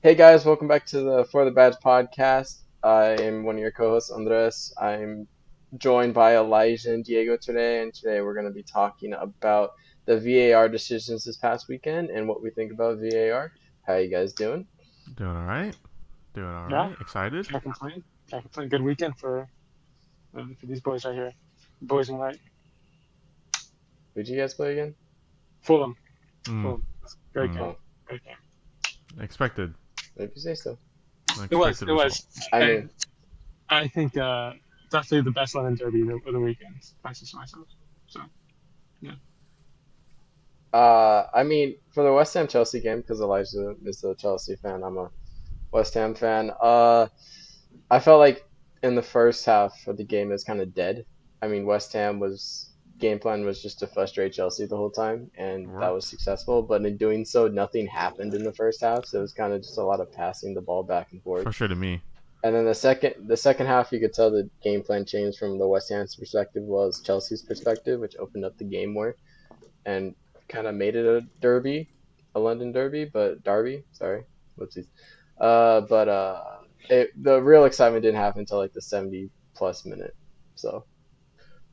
Hey guys, welcome back to the For the Badge podcast. I am one of your co-hosts, Andres. I'm joined by Elijah and Diego today, and today we're going to be talking about the VAR decisions this past weekend and what we think about VAR. How you guys doing? Doing all right. Doing all Yeah, right. Excited. can't complain. Can't complain. Good weekend for these boys right here. Boys in white. Who'd you guys play again? Fulham. Mm, Fulham. Great mm. game. Oh, Great game. Expected. if you say so. An It was. expected It result. was. I And mean, I think definitely the best London derby of the weekend. If I say so myself. So yeah. for the West Ham Chelsea game, because Elijah is a Chelsea fan, I'm a West Ham fan. I felt like in the first half of the game it was kind of dead. I mean, West Ham was game plan was just to frustrate Chelsea the whole time, and that was Worked. successful. But in doing so, nothing happened in the first half, so it was kind of just a lot of passing the ball back and forth. Frustrated me. And then the second half, you could tell the game plan changed from the West Ham's perspective was Chelsea's perspective, which opened up the game more and kind of made it a derby, a London derby, but derby, sorry, whoopsies. The real excitement didn't happen until like the 70 plus minute. So,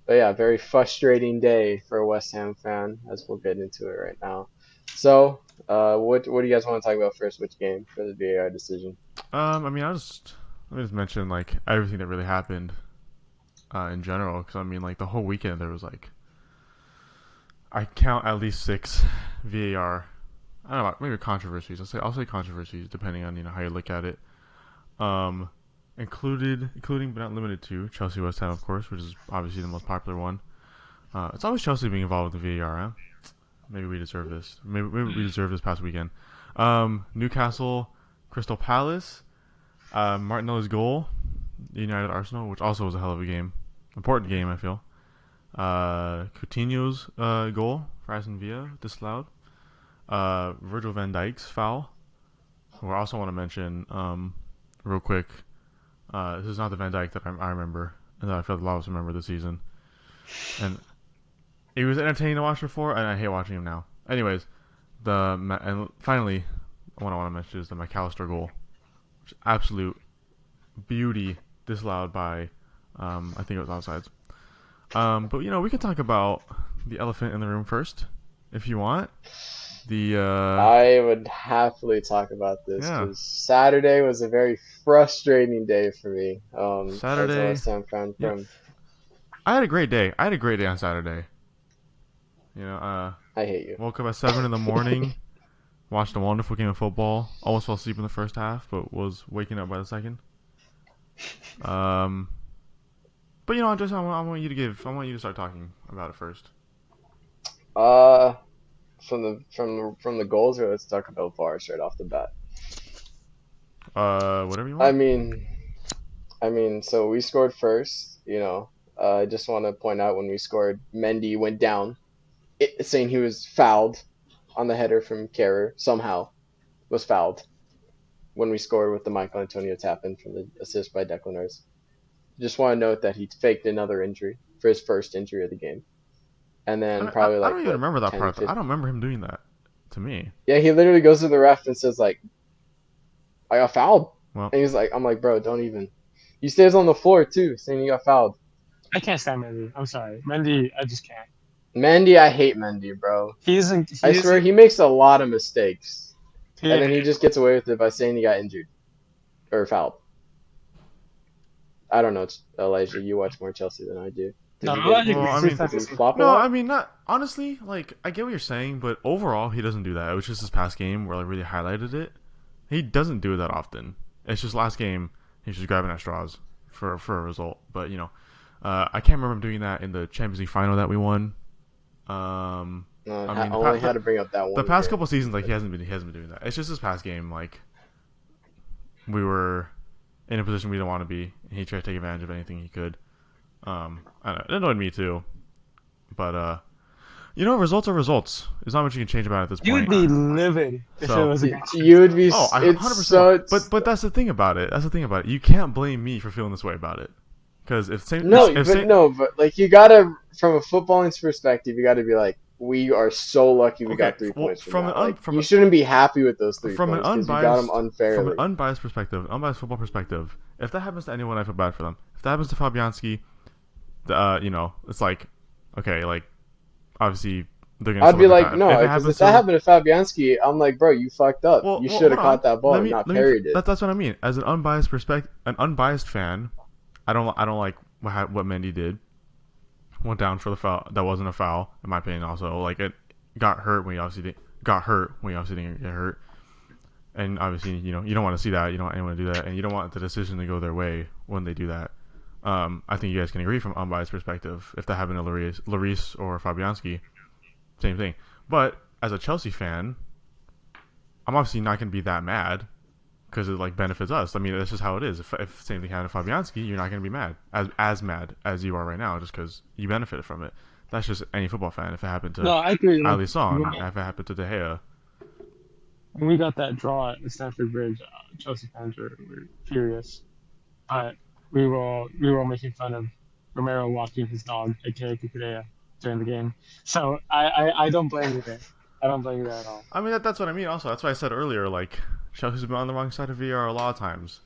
but yeah, very frustrating day for a West Ham fan, as we'll get into it right now. So, what do you guys want to talk about first? Which game for the VAR decision? I mean, let me just mention like everything that really happened in general, because I mean, like the whole weekend there was like I count at least six VAR. I don't know, maybe controversies. I'll say controversies depending on how you look at it. Um, including but not limited to Chelsea West Ham, of course, which is obviously the most popular one. It's always Chelsea being involved with the VAR. Huh? Maybe we deserve this. Maybe we deserve this past weekend. Newcastle, Crystal Palace, Martinelli's goal, United Arsenal, which also was a hell of a game, important game I feel. Coutinho's goal for Aston Villa disallowed. Virgil van Dijk's foul. Who I also want to mention real quick. This is not the Van Dijk that I remember and that I feel like a lot of us remember this season. And he was entertaining to watch before, and I hate watching him now. Anyways, and finally, what I want to mention is the McAllister goal, which is absolute beauty, disallowed by, I think it was offsides. But we can talk about the elephant in the room first, if you want. The I would happily talk about this yeah, because Saturday was a very frustrating day for me. As a Saturday. West Ham fan Yeah, from, I had a great day. I had a great day on Saturday. I hate you. Woke up at 7 in the morning, watched a wonderful game of football. Almost fell asleep in the first half, but was waking up by the second. Um, but I want you to start talking about it first. Uh, from the goals, or let's talk about VAR straight off the bat. Whatever you I want. mean, so we scored first. I just want to point out when we scored, Mendy went down, saying he was fouled on the header from Kerrer. Somehow was fouled when we scored with the Michael Antonio tap in from the assist by Declan Rice. Just want to note that he faked another injury for his first injury of the game, and then probably I like don't even what remember that 10, part. I 15. don't remember him doing that. To me, Yeah, he literally goes to the ref and says like, I got fouled. well, And he's like, I'm like, bro, don't even. He stays on the floor too, saying he got fouled. I can't stand Mendy. I'm sorry, Mendy. I just can't. Mendy, I hate Mendy, bro. He isn't. I He swear isn't. he makes a lot of mistakes, and He, then he just gets away with it by saying he got injured or fouled. I don't know, Elijah. You watch more Chelsea than I do. no, Does he I'm get? not well, agree. I Does, mean, does he Listen. flop a no, I lot? mean, not honestly. Like, I get what you're saying, but overall, he doesn't do that. It was just his past game where I really highlighted it. He doesn't do it that often. It's just last game he's just grabbing at straws for a result. But I can't remember him doing that in the Champions League final that we won. No, I mean, only had to bring up that the one past game. couple seasons, like he hasn't been doing that. It's just his past game, like we were in a position we didn't want to be, and he tried to take advantage of anything he could. I don't know, it annoyed me too, but results are results. There's not much you can change about it at this You would point. be livid if it So, was against you. You would be. oh, I It's 100%. so. It's But that's the thing about it. That's the thing about it. You can't blame me for feeling this way about it, because if same no, if but same no, but like you gotta, from a footballing perspective, you gotta be like, we are so lucky we Okay, got 3 points from from that. Like, from you shouldn't be happy with those three from an points because you got them unbiased unfairly. unbiased football perspective, if that happens to anyone, I feel bad for them. If that happens to Fabianski, it's like, okay, like obviously they're gonna I'd still be look like, at that. If no, it because happens if that to, happened to Fabianski, I'm like, bro, you fucked up. You should hold have on, caught that ball and not parried it. that's what I mean. As an unbiased fan, I don't like what Mendy did. Went down for the foul. That wasn't a foul, in my opinion. Also, like it got hurt when he obviously didn't get hurt. And obviously, you don't want to see that. You don't want anyone to do that, and you don't want the decision to go their way when they do that. I think you guys can agree from unbiased perspective. If that happened to Lloris or Fabianski, same thing. But as a Chelsea fan, I'm obviously not going to be that mad because it like benefits us. I mean, that's just how it is. If same thing happened to Fabianski, you're not going to be mad as mad as you are right now, just because you benefited from it. That's just any football fan. If it happened No, to I agree. Like, Alisson, if it happened to De Gea, when we got that draw at Stamford Bridge, Chelsea fans were furious. But we were all making fun of Romero walking his dog, aka Kukurea, during the game. So I don't blame you there. I don't blame you there at all. I mean that's what I mean. Also, that's why I said earlier, like Chelsea's been on the wrong side of VAR a lot of times,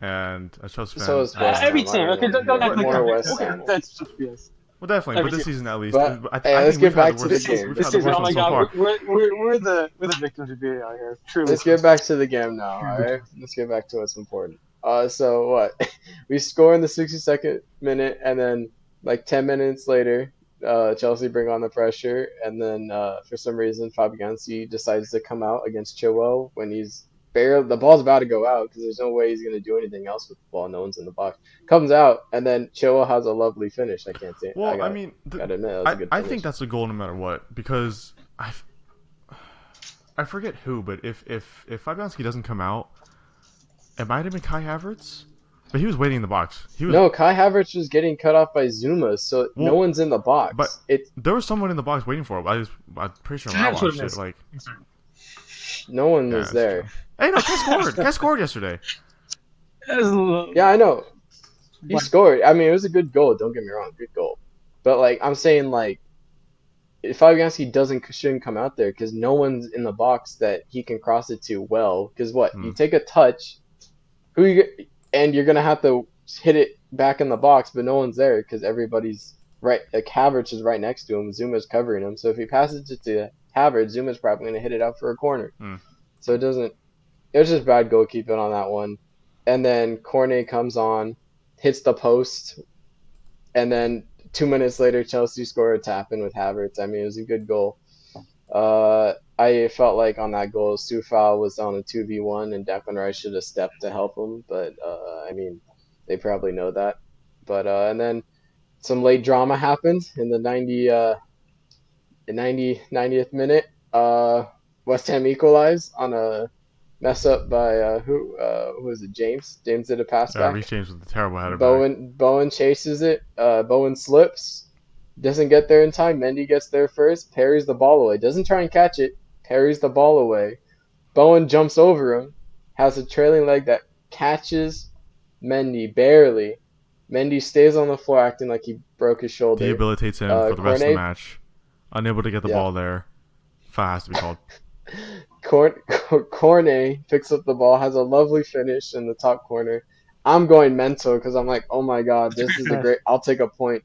and a Chelsea So fan, is West Every Ham. team, okay, don't act like More that. West Okay, Ham. that's just BS. well, definitely, Every but this team. season at least, But I let's think get we've had back the to the worst. game. We've This had the season, worst oh my one so god, far. we're the victims of VAR here. Truly. Let's get back to the game now. All right, let's get back to what's important. So what? We score in the 62nd minute, and then like 10 minutes later, Chelsea bring on the pressure, and then for some reason Fabianski decides to come out against Chilwell when the ball's about to go out because there's no way he's gonna do anything else with the ball. No one's in the box. Comes out, and then Chilwell has a lovely finish. I can't say. Well, I I mean, gotta admit that was a good I finish. think that's a goal no matter what because I forget who, but if Fabianski doesn't come out, it might have been Kai Havertz, but he was waiting in the box. No, Kai Havertz was getting cut off by Zuma, so no Well, one's in the box. but It's there was someone in the box waiting for him. I'm pretty sure when I That's what watched it it. is. Like, no one yeah, was that's there. true. Hey, no, Kai scored. Kai scored yesterday. Yeah, I know. He What? scored. I mean, it was a good goal. Don't get me wrong, good goal. But like, I'm saying like, if Fabianski shouldn't come out there because no one's in the box that he can cross it to well. Because what Hmm. you take a touch, and you're gonna have to hit it back in the box, but no one's there because everybody's right. Like Havertz is right next to him. Zuma's covering him. So if he passes it to Havertz, Zuma's probably gonna hit it out for a corner. Hmm. So it doesn't. It was just bad goalkeeping on that one. And then Cornet comes on, hits the post, and then 2 minutes later, Chelsea score a tap in with Havertz. I mean, it was a good goal. I felt like on that goal, Sufal was on a 2v1, and Declan Rice should have stepped to help him. But I mean, they probably know that. But and then some late drama happened in the 90th minute. West Ham equalized on a mess up by who was it? James. James did a pass back. Reece James with a terrible header back. Bowen chases it. Bowen slips. Doesn't get there in time. Mendy gets there first. Parries the ball away. Doesn't try and catch it. Parries the ball away. Bowen jumps over him. Has a trailing leg that catches Mendy barely. Mendy stays on the floor acting like he broke his shoulder. Debilitates him for the rest of the Cornet, match. Unable to get the ball there. Foul has to be called. Cornet picks up the ball, has a lovely finish in the top corner. I'm going mental because I'm like, oh my god, this is a great. I'll take a point.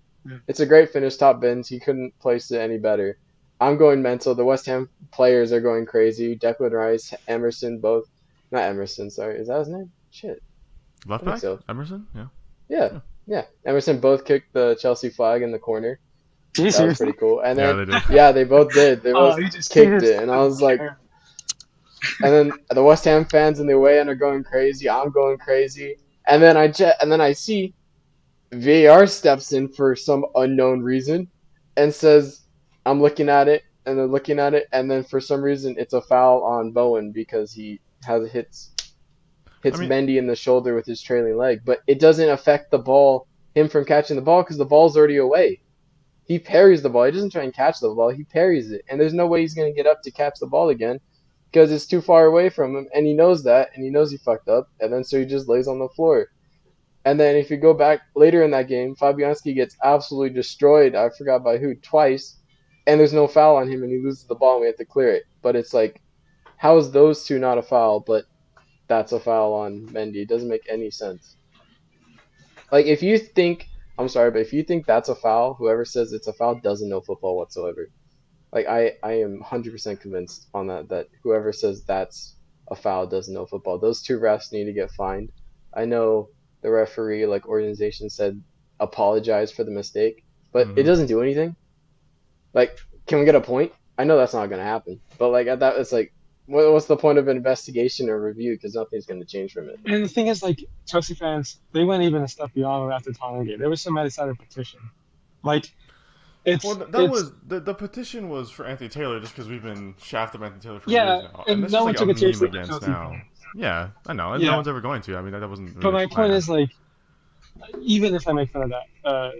It's a great finish, top bins. He couldn't place it any better. I'm going mental. The West Ham players are going crazy. Declan Rice, Emerson, both. Not Emerson, sorry. Is that his name? Shit. Left I think back? so. Emerson? Yeah. Yeah. Emerson both kicked the Chelsea flag in the corner. That was Seriously? pretty cool. And Yeah, then, they did. yeah, they both did. They both you just kicked it. And I was like, and then the West Ham fans in the away end are going crazy. I'm going crazy. And then I see VAR steps in for some unknown reason and says, I'm looking at it, and they're looking at it, and then for some reason it's a foul on Bowen because he hits Mendy in the shoulder with his trailing leg. But it doesn't affect him from catching the ball because the ball's already away. He parries the ball. He doesn't try and catch the ball. He parries it. And there's no way he's going to get up to catch the ball again because it's too far away from him. And he knows that. And he knows he fucked up. And then so he just lays on the floor. And then if you go back later in that game, Fabianski gets absolutely destroyed. I forgot by who, twice. and there's no foul on him, and he loses the ball, and we have to clear it. But it's like, how is those two not a foul, but that's a foul on Mendy? It doesn't make any sense. Like if you think, I'm sorry, but if you think that's a foul, whoever says it's a foul doesn't know football whatsoever. Like I am 100% convinced on that whoever says that's a foul doesn't know football. Those two refs need to get fined. I know the referee like organization said apologize for the mistake, but it Mm-hmm. doesn't do anything. Like, can we get a point? I know that's not gonna happen, but like at that, it's like, what's the point of an investigation or review? Because nothing's gonna change from it. And the thing is, like Chelsea fans, they went even a step beyond after the Tottenham game. There was somebody started a petition. Like Well, it's that it's was the petition was for Anthony Taylor just because we've been shafting Anthony Taylor for years yeah, now, and and that's no just one like a took it meme seriously but against Chelsea now. fans. Yeah, I know, and no Yeah, one's ever going to. I mean, that wasn't but really my point planned. is like, even if I make fun of that,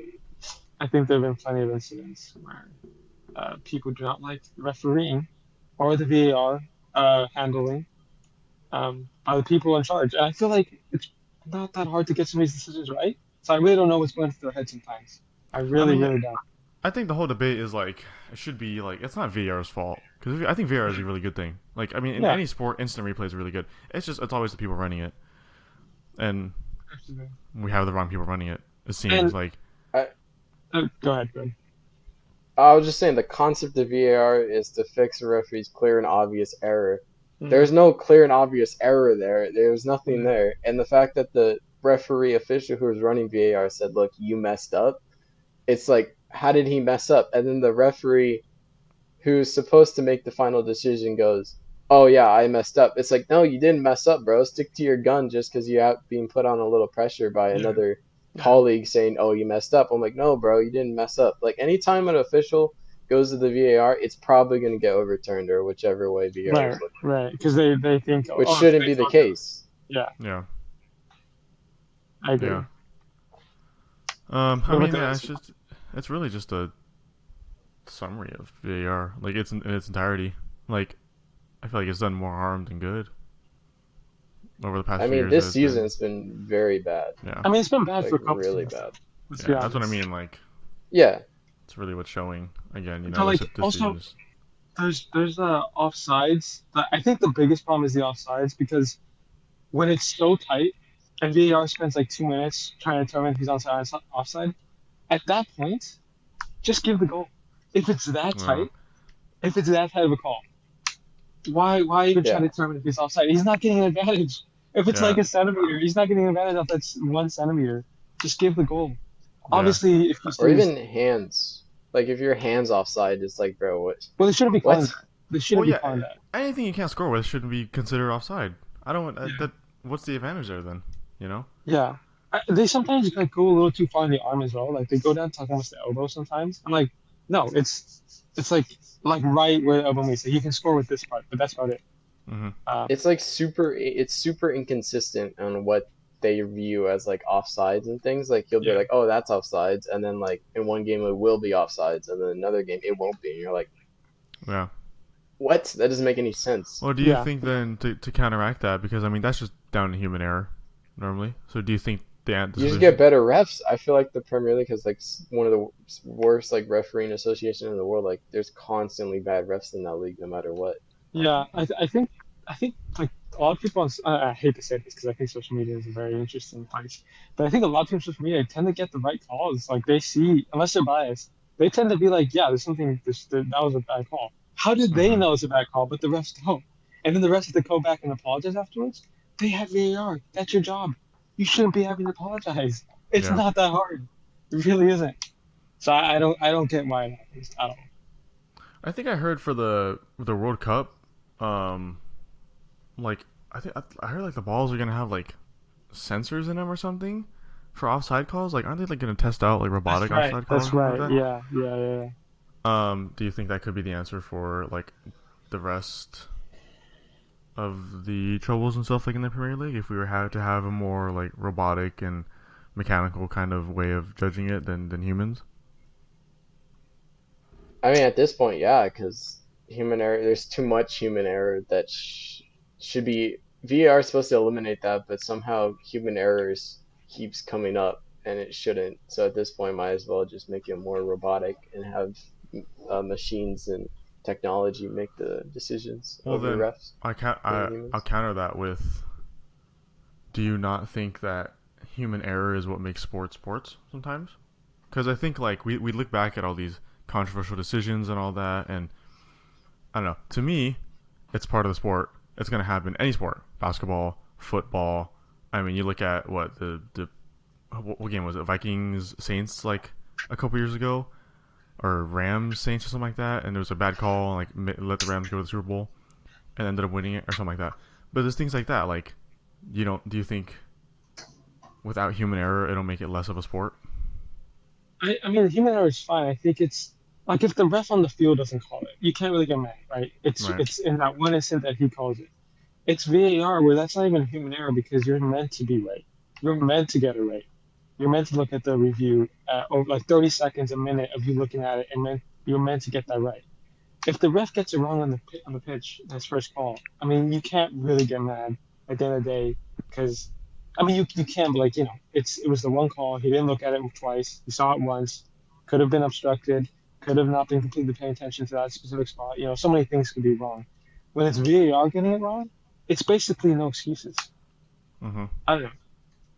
I think there have been plenty of incidents where people do not like the refereeing or the VAR handling by the people in charge. And I feel like it's not that hard to get some of these decisions right. So I really don't know what's going through their head sometimes. I I really, mean, really don't. I think the whole debate is like it should be like it's not VAR's fault because I think VAR is a really good thing. Like I mean, in Yeah. any sport, instant replay is really good. It's always the people running it, and we have the wrong people running it. It seems And like I go ahead, go ahead. I was just saying the concept of VAR is to fix a referee's clear and obvious error. Mm, There's no clear and obvious error there. There's nothing yeah, there. And the fact that the referee official who was running VAR said, "Look, you messed up." It's like, how did he mess up? And then the referee who's supposed to make the final decision goes, "Oh yeah, I messed up." It's like, no, you didn't mess up, bro. Stick to your gun just because you have being put on a little pressure by yeah, another yeah. colleague saying, "Oh, you messed up." I'm like, no, bro, you didn't mess up. Like anytime an official goes to the VAR, it's probably going to get overturned or whichever way VAR Right, is looking, right. Because they think, which oh, shouldn't they be the fucked up. case. Yeah, yeah, I yeah. agree. I What about mean, the yeah, rest? it's really just a summary of VAR, like it's in its entirety. Like I feel like it's done more harm than good over the past I few mean, years that this it's been. season's been very bad, Yeah, I mean, it's been bad for like a couple really teams. bad. Let's be yeah, that's what I honest. mean. Like Yeah, it's really what's showing again. But like, This also, season is. there's offsides. I think the biggest problem is the offsides because when it's so tight and VAR spends like 2 minutes trying to determine if he's onside or offside, at that point, just give the goal. If it's that Uh, tight, if it's that tight of a call, why even try yeah. to determine if he's offside? He's not getting an advantage. If it's yeah, like a centimeter, he's not getting an advantage off that 1 centimeter. Just give the goal. yeah. Obviously, if you Or see, even hands. Like if your hands offside, it's like, bro, what? well, they shouldn't be calling What? that. They Well, shouldn't be yeah. calling that. Anything you can't score with shouldn't be considered offside. I don't. Yeah. That. What's the advantage there then? You know. Yeah. They sometimes like go a little too far in the arm as well. Like they go down to like almost the elbow sometimes. I'm like, no, it's like right where the elbow meets. Like you can score with this part, but that's about it. Mm-hmm. It's like super inconsistent on what they view as like offsides and things. Like you'll be Yeah. like, oh, that's offsides, and then like in one game it will be offsides, and then another game it won't be. And you're like, Yeah. what? That doesn't make any sense. Well, do you Yeah. think then to counteract that because I mean that's just down to human error normally. So do you think the You just solution? get better refs. I feel like the Premier League has like one of the worst like refereeing association in the world. Like there's constantly bad refs in that league, no matter what. Yeah. I think like a lot of people. I hate to say this because I think social media is a very interesting place, but I think a lot of people on social media tend to get the right calls. Like they see, unless they're biased, they tend to be like, yeah, there's something. That was a bad call. How did they Mm-hmm. know it's a bad call, but the refs don't? And then the refs have to go back and apologize afterwards. They have VAR. That's your job. You shouldn't be having to apologize. It's Yeah. not that hard. It really isn't. So I don't get why it happens at all. I think I heard for the World Cup, um, like I heard like the balls are gonna have like sensors in them or something for offside calls. Like, aren't they like gonna test out like That's robotic right. offside calls or That's something like right. that? Yeah. Yeah. Yeah. Do you think that could be the answer for like the rest of the troubles and stuff like in the Premier League? If we were to have a more like robotic and mechanical kind of way of judging it than humans? I mean, at this point, yeah, because human error. There's too much human error that should be. VAR is supposed to eliminate that, but somehow human errors keeps coming up, and it shouldn't. So at this point, might as well just make it more robotic and have machines and technology make the decisions Well, over then refs than I'll humans. counter that with: do you not think that human error is what makes sports sometimes? Because I think like we look back at all these controversial decisions and all that, and I don't know. To me, it's part of the sport. It's gonna happen any sport: basketball, football. I mean, you look at what what game was it? Vikings Saints like a couple years ago, or Rams Saints or something like that, and there was a bad call, like let the Rams go to the Super Bowl and ended up winning it or something like that. But there's things like that. Like, you don't do you think without human error it'll make it less of a sport? I mean, human error is fine. I think it's like if the ref on the field doesn't call it, you can't really get mad, right? Right. It's in that one instant that he calls it. It's VAR where that's not even human error because you're meant to be right. You're meant to get it right. You're meant to look at the review over like 30 seconds, a minute of you looking at it, and you're meant to get that right. If the ref gets it wrong on the pitch, his first call, I mean, you can't really get mad at the end of the day because, I mean, you can, but like it was the one call. He didn't look at it twice. He saw it once. Could have been obstructed. Could have not been completely paying attention to that specific spot. So many things could be wrong. When it's VAR getting it wrong, it's basically no excuses. Mm-hmm. I don't know.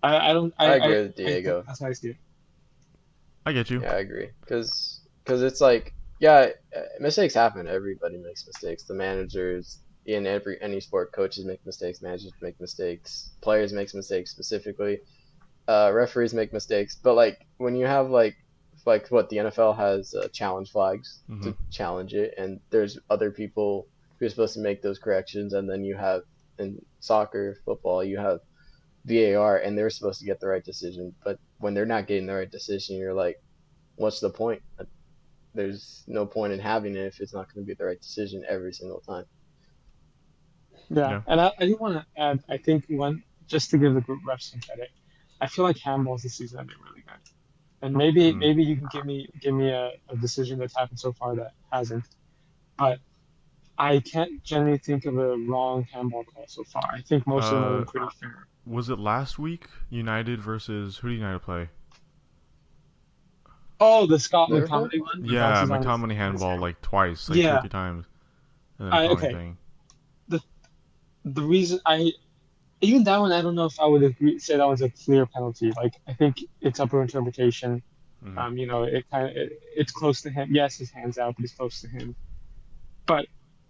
I don't. I agree with I think Diego. that's how I see it. I get you. Yeah, I agree. Because it's like, yeah, mistakes happen. Everybody makes mistakes. The managers in any sport, coaches make mistakes, managers make mistakes, players make mistakes specifically. Referees make mistakes. But like when you have like what the NFL has challenge flags Mm-hmm. to challenge it, and there's other people who are supposed to make those corrections, and then you have in soccer, football, you have VAR, and they're supposed to get the right decision. But when they're not getting the right decision, you're like, what's the point? There's no point in having it if it's not going to be the right decision every single time. Yeah, Yeah. and I do want to add. I think one just to give the group refs some credit. I feel like handballs this season have been really good. And Mm. maybe you can give me a decision that's happened so far that hasn't. But I can't generally think of a wrong handball call so far. I think most of them have Uh, been pretty fair. was it last week? United versus who did United play? Oh, the Scott Liverpool? McTominay one that Yeah, bounces McTominay on his handball hand. like twice, like two or Yeah, three times, and then a I penalty okay. thing. The the reason I even that one I don't know if I would agree say that one's a clear penalty. Like I think it's up for interpretation. Mm-hmm. It kind of it's close to him. Yes, his hands out, but it's close to him. But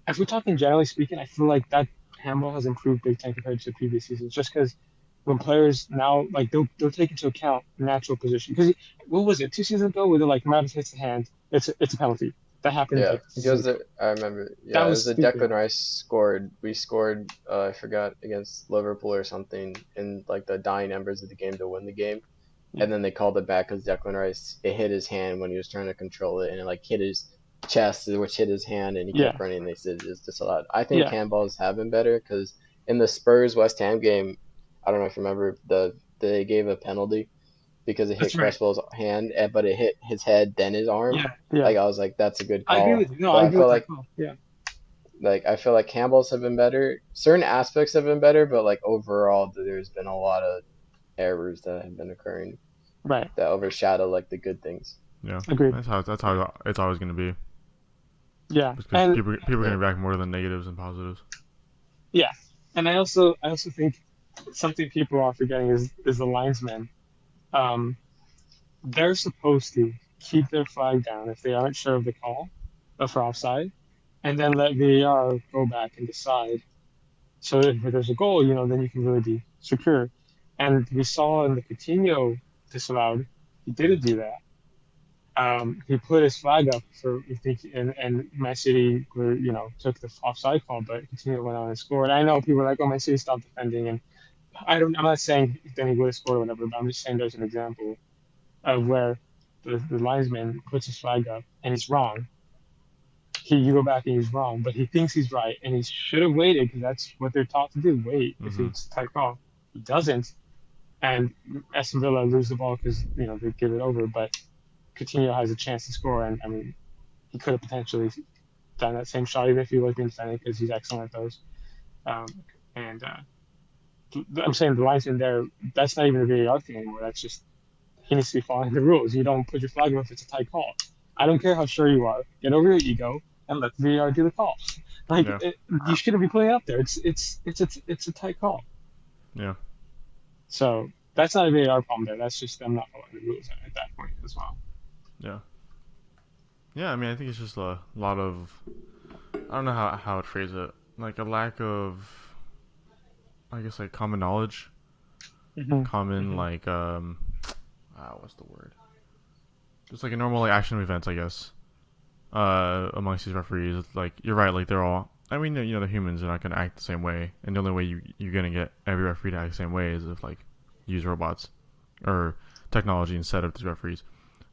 if we're talking generally speaking, I feel like that handball has improved big time compared to previous seasons. Just because when players now like they'll take into account natural position. Because what was it 2 seasons ago where they're like Mattis hits the hand, it's a penalty. That happened Yeah, like 2 seasons because ago. I remember. That Yeah, it was was the stupid. Declan Rice scored. We scored. I forgot against Liverpool or something in like the dying embers of the game to win the game, Yeah, and then they called it back because Declan Rice it hit his hand when he was trying to control it, and it like hit his chest, which hit his hand, and he kept yeah, running. And they said it's disallowed. I think yeah. handballs have been better because in the Spurs West Ham game, I don't know if you remember they gave a penalty because it hit That's right. Cresswell's hand, but it hit his head, then his arm. Yeah, yeah. Like I was like, that's a good I agree with call. you. No, But I I agree feel with that like call. Yeah, I feel like handballs have been better. Certain aspects have been better, but like overall, there's been a lot of errors that have been occurring right. that overshadow like the good things. Yeah, Agreed. that's how it's always going to be, Yeah, because and people are going Yeah, to react more than negatives and positives. yeah, and I also think something people are forgetting is the linesman. Um, they're supposed to keep their flag down if they aren't sure of the call for offside, and then let VAR go back and decide. So if there's a goal, then you can really be secure. And we saw in the Coutinho disallowed, he didn't do that. He put his flag up for I think, and Man City were took the offside call, but Coutinho went on and scored. I know people are like, oh, Man City stopped defending, and I'm not saying then he would have scored or whatever, but I'm just saying there's an example of where the linesman puts his flag up and he's wrong. You go back and he's wrong, but he thinks he's right, and he should have waited because that's what they're taught to do. Wait, if Mm-hmm. it's a tight call, he doesn't, and Aston Villa lose the ball because they give it over. But Coutinho has a chance to score, and I mean he could have potentially done that same shot even if he was being defended because he's excellent at those. Um, and I'm saying the linesman there, that's not even a VAR thing anymore. That's just he needs to be following the rules. You don't put your flag up if it's a tight call. I don't care how sure you are. Get over your ego and let the VAR do the call. Like Yeah. you shouldn't be putting it out there. It's a tight call. Yeah. So that's not a VAR problem there. That's just them not following the rules at that point as well. Yeah. Yeah. I mean, I think it's just a lot of, I don't know how I'd phrase it, like a lack of, I guess, like common knowledge, Mm-hmm. common Mm-hmm. like what's the word? Just like a normal like action events, I guess. Amongst these referees, like you're right, like they're all. I mean, they're humans. They're not gonna act the same way, and the only way you're gonna get every referee to act the same way is if like use robots or technology instead of these referees.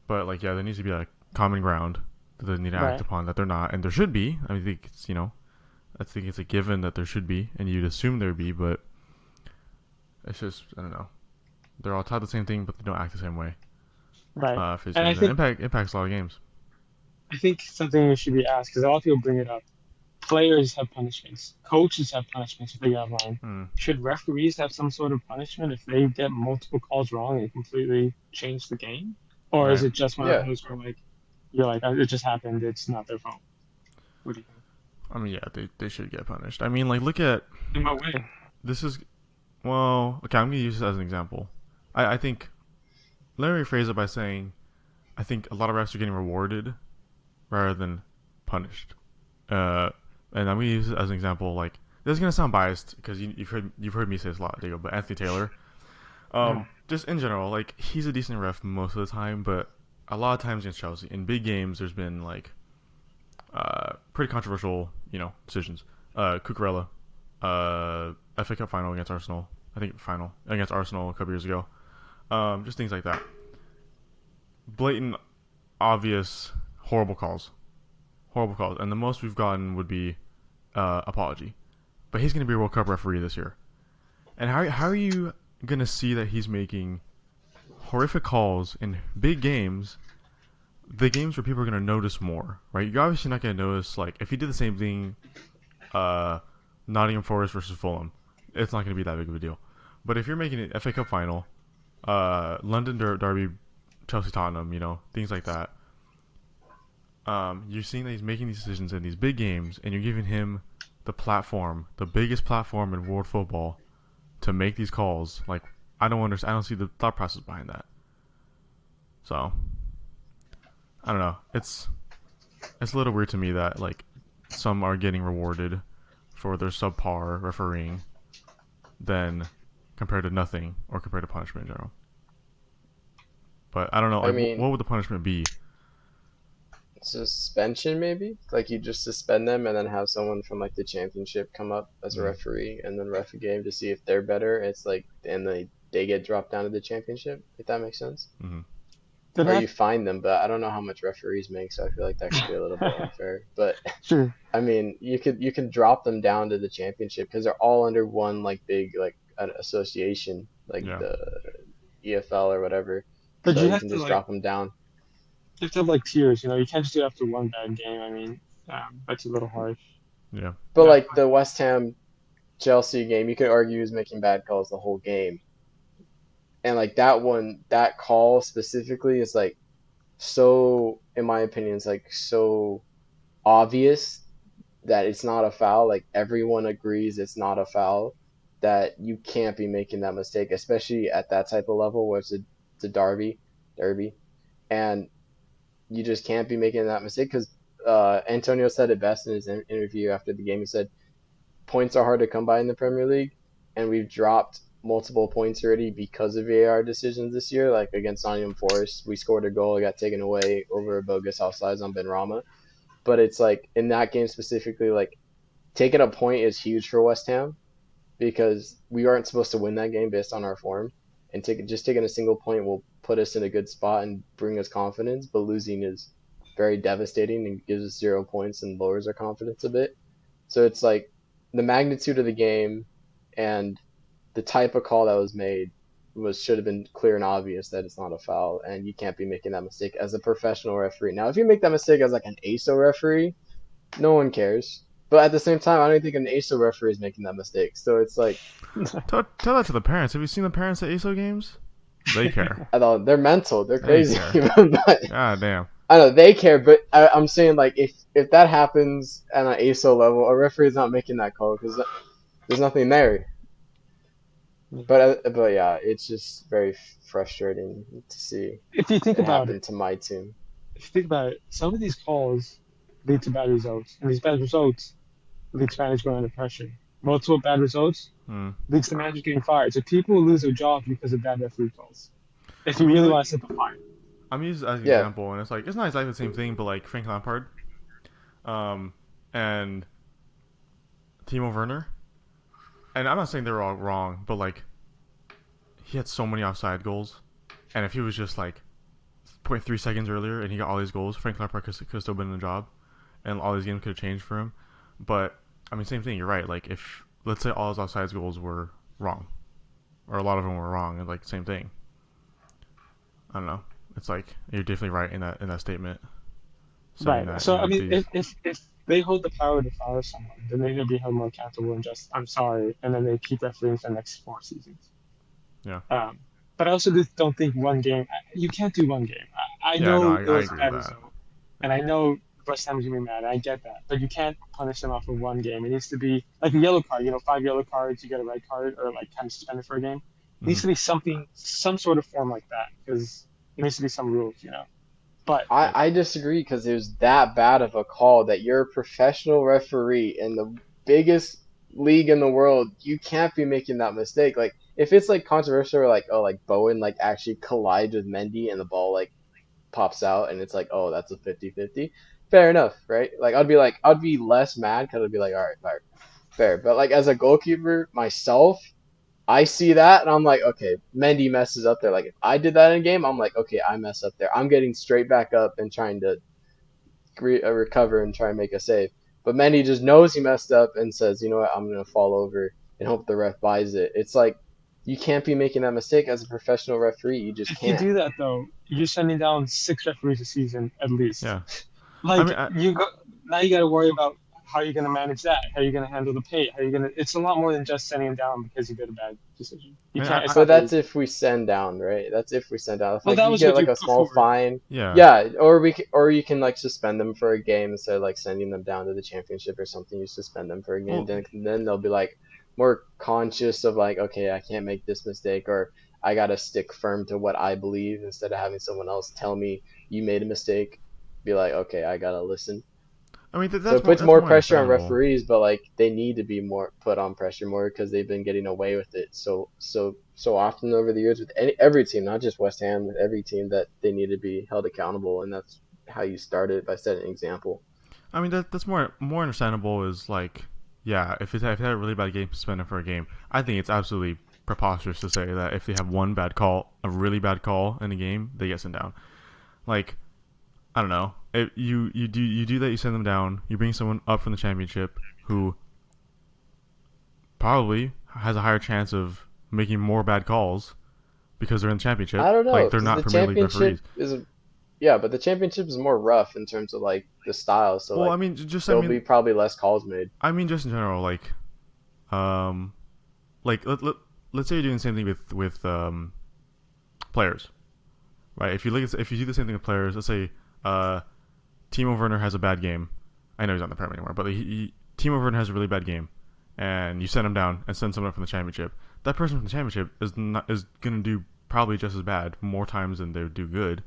But like, yeah, there needs to be a common ground that they need to act Right. upon that they're not, and there should be. I mean, I think it's I think it's a given that there should be, and you'd assume there'd be, but it's just I don't know. They're all taught the same thing, but they don't act the same way. Right. For these And I games, and think impacts a lot of games. I think something should be asked because a lot of people bring it up. Players have punishments. Coaches have punishments if they get out of line. Hmm. Should referees have some sort of punishment if they get multiple calls wrong and completely change the game? Or is Right. it just one of Yeah. those where like you're like it just happened, it's not their fault? What do you think? I mean, yeah, they should get punished. I mean, like, look at In what way? this is well, okay. I'm gonna use this as an example. I think let me rephrase it by saying I think a lot of refs are getting rewarded rather than punished. Uh, and I'm gonna use it as an example. Like, this is gonna sound biased because you've heard me say this a lot, Diego. But Anthony Taylor, Yeah. just in general, like he's a decent ref most of the time, but a lot of times against Chelsea in big games, there's been like pretty controversial, decisions. Cucurella, FA Cup final against Arsenal. I think final against Arsenal a couple years ago. Just things like that. Blatant, obvious, horrible calls, and the most we've gotten would be apology. But he's going to be a World Cup referee this year, and how are you going to see that he's making horrific calls in big games? The games where people are going to notice more, right? You're obviously not going to notice, like, if he did the same thing, uh, Nottingham Forest versus Fulham, it's not going to be that big of a deal. But if you're making an FA Cup final, London Derby, Chelsea Tottenham, things like that, you're seeing that he's making these decisions in these big games, and you're giving him the platform, the biggest platform in world football, to make these calls. Like, I don't understand. I don't see the thought process behind that. So I don't know. It's a little weird to me that like some are getting rewarded for their subpar refereeing than compared to nothing or compared to punishment in general. But I don't know. I Like, mean, what would the punishment be? suspension maybe. Like you just suspend them and then have someone from like the championship come up as a Mm, referee and then ref a game to see if they're better. It's like and they get dropped down to the championship. If that makes sense. mm-hmm. Did Or I you find them, but I don't know how much referees make, so I feel like that could be a little bit unfair. But sure. I mean, you can drop them down to the championship because they're all under one like big like an association like Yeah. the EFL or whatever. But So you you have can to just like drop them down. you have to have like tiers, you can't just do it after one bad game. I mean, that's a little harsh. Yeah. But Yeah. like the West Ham Chelsea game, you could argue is making bad calls the whole game, and like that one, that call specifically is like so, in my opinion, it's like so obvious that it's not a foul. Like everyone agrees it's not a foul. That you can't be making that mistake, especially at that type of level where it's a derby, and you just can't be making that mistake because Antonio said it best in his interview after the game. He said points are hard to come by in the Premier League, and we've dropped multiple points already because of VAR decisions this year. Like against Nottingham Forest, we scored a goal, it got taken away over a bogus offsides on Ben Rama. But it's like in that game specifically, like taking a point is huge for West Ham because we aren't supposed to win that game based on our form, and just taking a single point will put us in a good spot and bring us confidence. But losing is very devastating and gives us 0 points and lowers our confidence a bit. So it's like the magnitude of the game and the type of call that was made should have been clear and obvious that it's not a foul, and you can't be making that mistake as a professional referee. Now, if you make that mistake as like an ASO referee, no one cares. But at the same time, I don't think an ASO referee is making that mistake. So it's like, Tell that to the parents. Have you seen the parents at ASO games? They care. I thought they're mental, they're They crazy. care. But God damn. I know they care, but I'm saying like if that happens at an ASO level, a referee's not making that call because there's nothing there. But yeah, it's just very frustrating to see If you think it about happen it, to my team. if you think about it, some of these calls lead to bad results, and these bad results lead to managers going under pressure. Multiple bad results Hmm. leads to managers getting fired. So people will lose their jobs because of bad referee calls. If I you mean, really want to simplify it. I'm used as an Yeah, example, and it's like it's not exactly the same thing, but like Frank Lampard, um, and Timo Werner, and I'm not saying they're all wrong, but like he had so many offside goals, and if he was just like zero point 0.3 seconds earlier and he got all these goals, Frank Lampard could still been in the job, and all these games could have changed for him. But I mean, same thing. You're right. Like if let's say all his offside goals were wrong, or a lot of them were wrong, and like same thing. I don't know. It's like you're definitely right in that statement, saying Right. that So I mean, these. if they hold the power to fire someone, then they need to be held more accountable and just I'm sorry, and then they keep refereeing for the next 4 seasons. Yeah. Um, but I also just don't think one game. You can't do one game. I Yeah. No, know it I was a agree with bad that. result, and Yeah. I know West Ham's gonna be mad. I get that, but you can't punish them off of one game. It needs to be like a yellow card. 5 yellow cards, you get a red card, or like kind of suspended for a game. It needs Mm-hmm. to be something, some sort of form like that, because it needs to be some rules. But Yeah. I disagree because it was that bad of a call that you're a professional referee in the biggest league in the world. You can't be making that mistake. Like if it's like controversial or like oh like Bowen like actually collides with Mendy and the ball like pops out and it's like oh that's a 50-50. Fair enough, right? Like I'd be less mad because I'd be like all right, fair. But like as a goalkeeper myself, I see that and I'm like, okay, Mendy messes up there. Like if I did that in a game, I'm like, okay, I mess up there. I'm getting straight back up and trying to recover and try and make a save. But Mendy just knows he messed up and says, you know what, I'm gonna fall over and hope the ref buys it. It's like you can't be making that mistake as a professional referee. You just if you can't. do that though, you're sending down 6 referees a season at least. Yeah. I Like mean, you go now, you got to worry about how you're going to manage that. How you're going to handle the pay. How you're going to. It's a lot more than just sending them down because you did a bad decision. You can't. It's I But not that that's easy. if we send down, right? That's if we send down. If Well, like that you was get what like you a put small forward. fine, yeah. yeah, or you can like suspend them for a game instead of like sending them down to the championship or something. You suspend them for a game, Well, then they'll be like more conscious of like, okay, I can't make this mistake, or I gotta stick firm to what I believe instead of having someone else tell me you made a mistake. Be like, okay, I gotta listen. I mean So it puts that's more more pressure on understandable. referees, but like they need to be more put on pressure more because they've been getting away with it so often over the years with every team, not just West Ham, with every team that they need to be held accountable, and that's how you start it by setting an example. I mean that's more understandable. Is like, yeah, if they had a really bad game suspended for a game, I think it's absolutely preposterous to say that if they have one bad call, a really bad call in a game, they get sent down. Like, I don't know. You do that, you send them down. You bring someone up from the championship who probably has a higher chance of making more bad calls because they're in the championship. I don't know Like they're because not the Premier League championship referees. is yeah, but the championship is more rough in terms of like the style, so Well, like I mean, just there'll be probably less calls made. I mean, just in general, um, like let's say you're doing the same thing with players, right? If you do the same thing with players, let's say Timo Werner has a bad game. I know he's not in the Prem anymore, but Timo Werner has a really bad game, and you send him down and send someone up from the championship. That person from the championship is gonna do probably just as bad more times than they would do good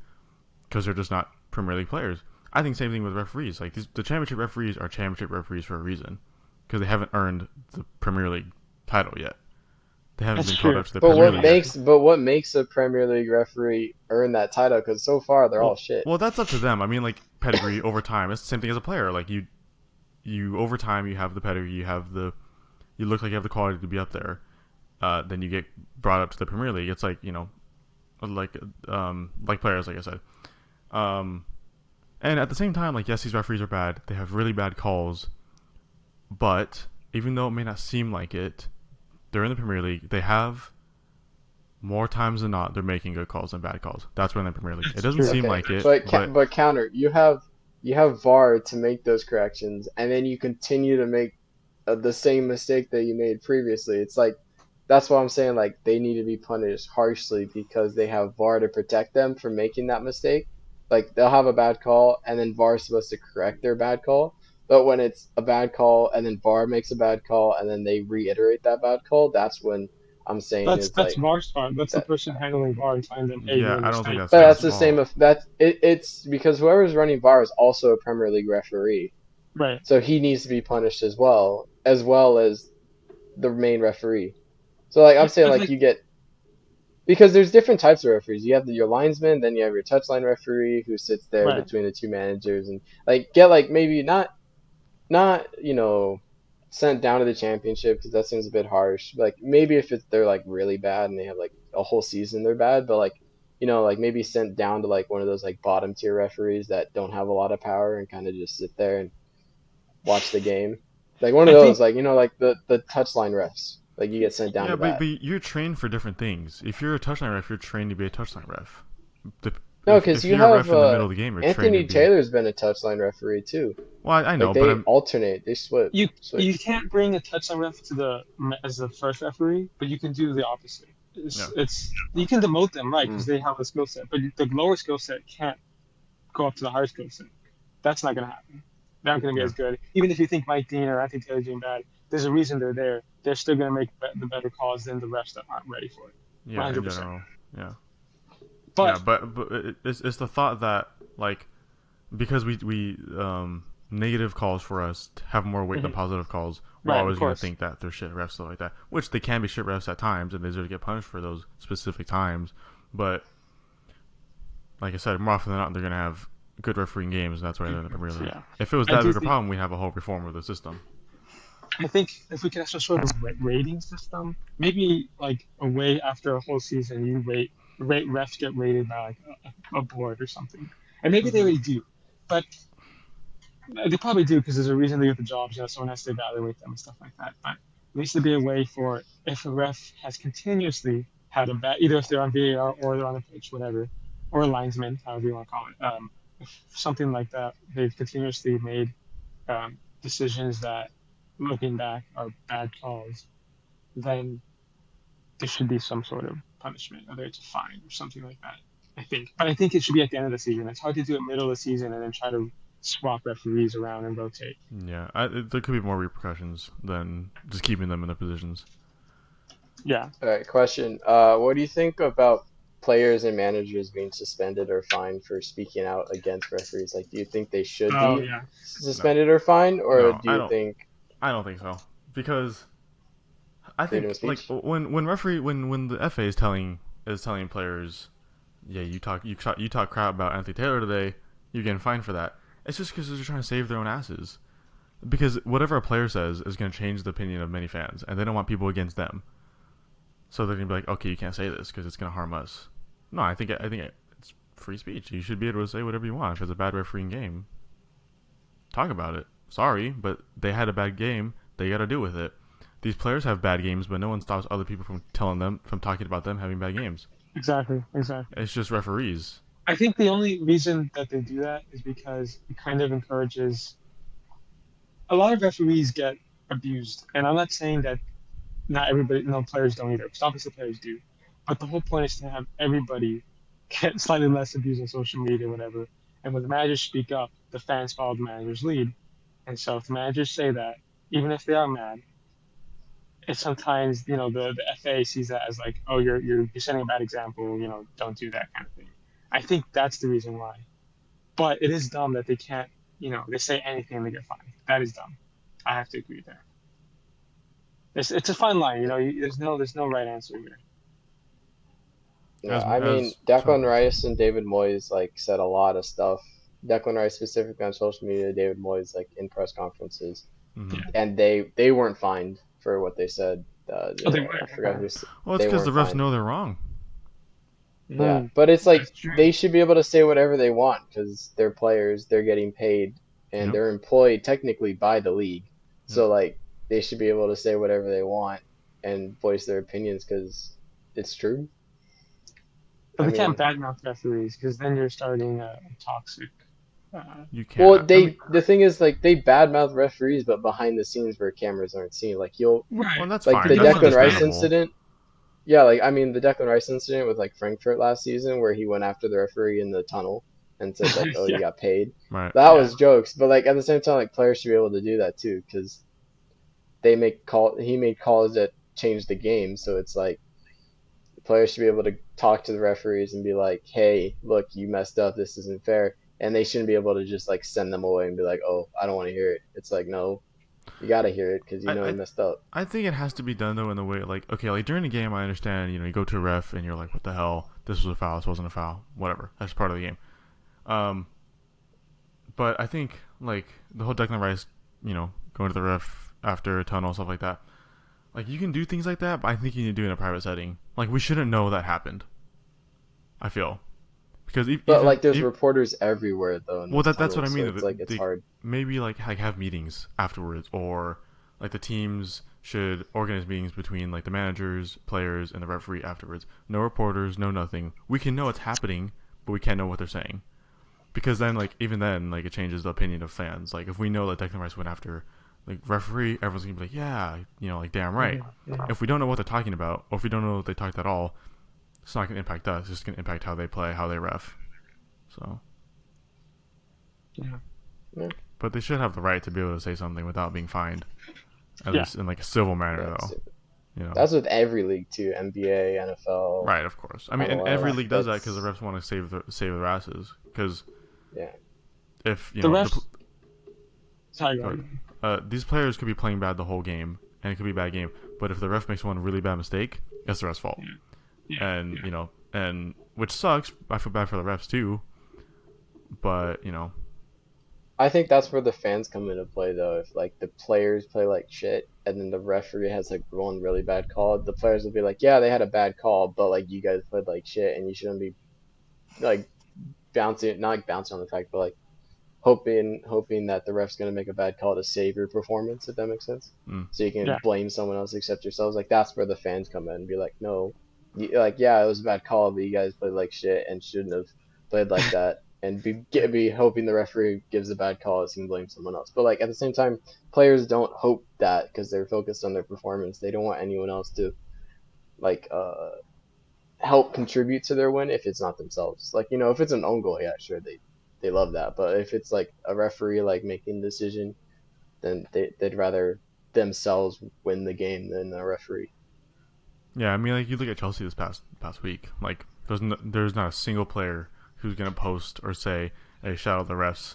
because they're just not Premier League players. I think same thing with referees. Like the championship referees are championship referees for a reason because they haven't earned the Premier League title yet. They haven't That's been called true. up to the But Premier You're League yet. what makes a Premier League referee earn that title? Because so far they're all shit. Well, that's up to them. I mean, like pedigree over time. It's the same thing as a player. Like you over time, you have the pedigree, you look like you have the quality to be up there. Then you get brought up to the Premier League. It's like like like players, like I said. Um, and at the same time, like yes, these referees are bad. They have really bad calls, but even though it may not seem like it, they're in the Premier League. They have more times than not they're making good calls than bad calls. That's when they're in the Premier League. It That's doesn't true. seem Okay, like it, but but counter, you have VAR to make those corrections, and then you continue to make the same mistake that you made previously. It's like that's why I'm saying like they need to be punished harshly because they have VAR to protect them from making that mistake. Like they'll have a bad call, and then VAR is supposed to correct their bad call. But when it's a bad call, and then VAR makes a bad call, and then they reiterate that bad call, that's when I'm saying is That's like VAR's fault. That's the that. person handling VAR and telling them, hey, you Yeah, made a I don't think mistake. that's But VAR's that's the fault. same. That's it. It's because whoever's running VAR is also a Premier League referee, Right. so he needs to be punished as well as the main referee. So like I'm Yeah, saying, but like like, you get because there's different types of referees. You have your linesman, then you have your touchline referee who sits there right. between the two managers and like get like maybe not sent down to the championship because that seems a bit harsh. Like maybe if they're like really bad and they have like a whole season they're bad, but like like maybe sent down to like one of those like bottom tier referees that don't have a lot of power and kind of just sit there and watch the game. Like one of I those, think like like the touchline refs. Like you get sent down Yeah, to but that. you're trained for different things. If you're a touchline ref, you're trained to be a touchline ref. The, No, because if you you're a have ref in the middle of the game, you're trained to Anthony be. Taylor's been a touchline referee too. Well, I Like know, but they I'm. alternate, they you switch. can't bring a touchdown ref to the as the first referee, but you can do the opposite. Yeah, It's you can demote them, right? Because Mm. they have a skill set, but the lower skill set can't go up to the higher skill set. That's not gonna happen. They're not gonna be yeah, as good. Even if you think Mike Dean or Anthony Taylor's doing bad, there's a reason they're there. They're still gonna make the better calls than the refs that aren't ready for it. yeah. In 100%. general, yeah, yeah. But But it's the thought that like because we negative calls for us have more weight than mhm, positive calls, we're right, of always gonna course, think that they're shit refs stuff like that. Which they can be shit refs at times, and they deserve to get punished for those specific times. But like I said, more often than not, they're gonna have good refereeing games. And that's why they're in the Premier League. yeah. If it was I that do big a think problem, we'd have a whole reform of the system. I think if we could have some sort of rating system, maybe like a way after a whole season, you rate refs get rated by like a board or something, and maybe they Hmm. already do, but they probably do because there's a reason they get the jobs. Someone has to evaluate them and stuff like that. But there needs to be a way for if a ref has continuously had a bad, either if they're on VAR or they're on the pitch, whatever, or a linesman, however you want to call it, if something like that, they've continuously made decisions that, looking back, are bad calls, then there should be some sort of punishment, whether it's a fine or something like that. I think, but I think it should be at the end of the season. It's hard to do it middle of the season and then try to swap referees around and rotate. Yeah, there could be more repercussions than just keeping them in their positions. Yeah. All right, question. What do you think about players and managers being suspended or fined for speaking out against referees? Like, do you think they should Oh be yeah. No, suspended or fined, or no, do you think I don't think so because I freedom think of like speech? when the FA is telling players, yeah, you talk crap about Anthony Taylor today, you're getting fined for that. It's just because they're trying to save their own asses. Because whatever a player says is going to change the opinion of many fans, and they don't want people against them. So they're going to be like, okay, you can't say this because it's going to harm us. No, I think it's free speech. You should be able to say whatever you want. If it's a bad refereeing game, talk about it. Sorry, but they had a bad game. They got to deal with it. These players have bad games, but no one stops other people from talking about them having bad games. Exactly. Exactly. It's just referees. I think the only reason that they do that is because it kind of encourages a lot of referees get abused, and I'm not saying that not everybody, no players don't either, because obviously players do. But the whole point is to have everybody get slightly less abused on social media, whatever. And when the managers speak up, the fans follow the manager's lead. And so if the managers say that, even if they are mad, it's sometimes the FA sees that as like, oh, you're setting a bad example, don't do that kind of thing. I think that's the reason why. But it is dumb that they can't, they say anything and they get fined. That is dumb. I have to agree there. It's a fine line, there's no right answer here. No, I mean Sorry. Declan Rice and David Moyes like said a lot of stuff. Declan Rice specifically on social media, David Moyes like in press conferences, Mm-hmm. Yeah. and they weren't fined for what they said. Oh, they were. I forgot Okay. Well, it's they because the weren't refs fined. know they're wrong. Yeah, Mm, but it's like that's true. they should be able to say whatever they want because they're players, they're getting paid, and Yep. they're employed technically by the league. Yep. So like they should be able to say whatever they want and voice their opinions because it's true. But I they can't mean, badmouth referees because then you're starting a toxic. You can't. well, I mean, the thing is like they badmouth referees, but behind the scenes where cameras aren't seen, like you'll well, Right. that's like fine. the But you That's want Declan the Rice understandable. fans. incident. Yeah, like I mean the Declan Rice incident with like Frankfurt last season where he went after the referee in the tunnel. and said like, "Oh, you Yeah, got paid." Right. That yeah, was jokes, but like at the same time, like players should be able to do that too, because he made calls that changed the game, so it's like players should be able to talk to the referees and be like, "Hey, look, you messed up. This isn't fair." And they shouldn't be able to just like send them away and be like, "Oh, I don't want to hear it." It's like, no, you gotta hear it because you I, know he I messed up. I think it has to be done though in the way like okay, like during the game I understand, you go to a ref and you're like, what the hell? This was a foul, this wasn't a foul. Whatever. That's part of the game. Um but I think like the whole Declan Rice, going to the ref after a tunnel, stuff like that. Like you can do things like that, but I think you need to do it in a private setting. Like we shouldn't know that happened. I feel because But like, there's even reporters everywhere though in well, those that's what I tunnels, so mean. it's like it's hard. Maybe like have meetings afterwards, or like the teams should organize meetings between like the managers, players, and the referee afterwards. No reporters, no nothing. We can know what's happening, but we can't know what they're saying because then like even then like it changes the opinion of fans. Like if we know that Declan Rice went after like referee, everyone's gonna be like, yeah, like damn right. mhm, If we don't know what they're talking about, or if we don't know what they talked at all, it's not gonna impact us. It's just gonna impact how they play, how they ref. So. yeah, Yeah, But they should have the right to be able to say something without being fined, at yeah. least in like a civil manner, yeah. though. That's with every league too, NBA, NFL, Right? Of course. I mean, and every MLS. league does that because the That's refs want to save their asses. Because yeah. if The refs. Sorry, go go ahead. ahead. These players could be playing bad the whole game, and it could be a bad game. But if the ref makes one really bad mistake, it's the ref's fault. Yeah, yeah, And yeah. and which sucks. I feel bad for the refs too. But I think that's where the fans come into play though. If like the players play like shit and then the referee has like one really bad call, the players will be like, "Yeah, they had a bad call, but like you guys played like shit and you shouldn't be like bouncing not like bouncing on the fact, but like hoping that the ref's gonna make a bad call to save your performance, if that makes sense. mm, So you can Yeah. blame someone else except yourselves. Like that's where the fans come in and be like, no, like yeah, it was a bad call, but you guys played like shit and shouldn't have played like that. And be hoping the referee gives a bad call so you can blame someone else. But like at the same time, players don't hope that because they're focused on their performance. They don't want anyone else to like help contribute to their win if it's not themselves. Like if it's an own goal, yeah, sure they love that. But if it's like a referee like making the decision, then they'd rather themselves win the game than a referee. yeah, I mean, like you look at Chelsea this past week. Like there's not a single player who's gonna post or say, "Hey, shout out the refs."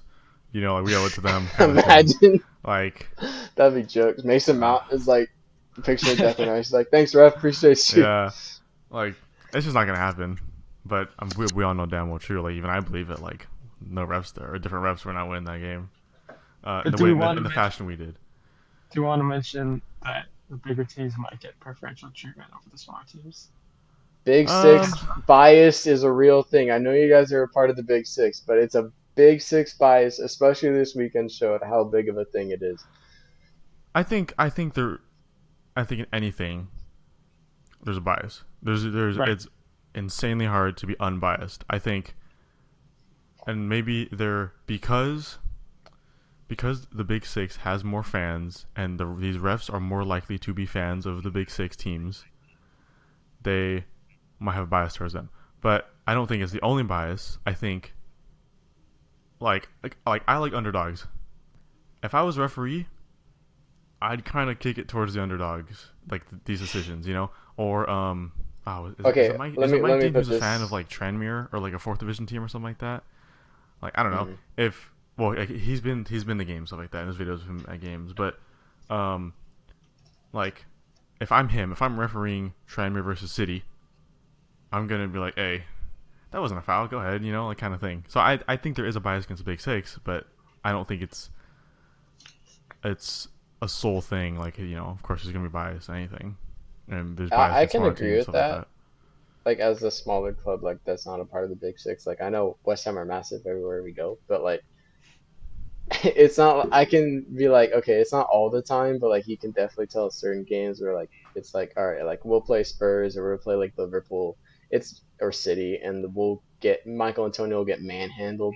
Like we owe it to them, kind of thing. Imagine Like, that'd be jokes. Mason uh, Mount is like a picture of Declan Rice. He's like, thanks, ref, appreciate you. yeah, like it's just not gonna happen. But we all know damn well true. Like even I believe it. Like no refs there or different refs were not winning that game. In But the do way we want in to the fashion we did. do you want to mention that the bigger teams might get preferential treatment over the smaller teams? Big Um, Six bias is a real thing. I know you guys are a part of the Big Six, but it's a Big Six bias, especially this weekend showed how big of a thing it is. I think in anything there's a bias. There's Right. it's insanely hard to be unbiased. I think, and maybe they're because the Big Six has more fans and these refs are more likely to be fans of the Big Six teams. They might have a bias towards them, but I don't think it's the only bias. I think like I like underdogs. If I was a referee, I'd kind of kick it towards the underdogs, like these decisions, or oh, Okay, Is it Mike let me Dean put who's a fan of this. like Tranmere or like a fourth division team or something like that? Like I don't know Mhm. if well like, he's been to games stuff like that in his videos of him at games, but um like if I'm refereeing Tranmere versus City, I'm gonna be like, hey, that wasn't a foul, go ahead, like kind of thing. So I think there is a bias against the Big Six, but I don't think it's a sole thing. Like of course there's gonna be bias in anything, and there's bias I against can smaller agree teams with stuff like that. that. Like as a smaller club, like that's not a part of the Big Six. Like I know West Ham are massive everywhere we go, but like it's not. I can be like, okay, it's not all the time, but like you can definitely tell certain games where like it's like, all right, like we'll play Spurs or we'll play like Liverpool, it's or City, and we'll get Michael Antonio will get manhandled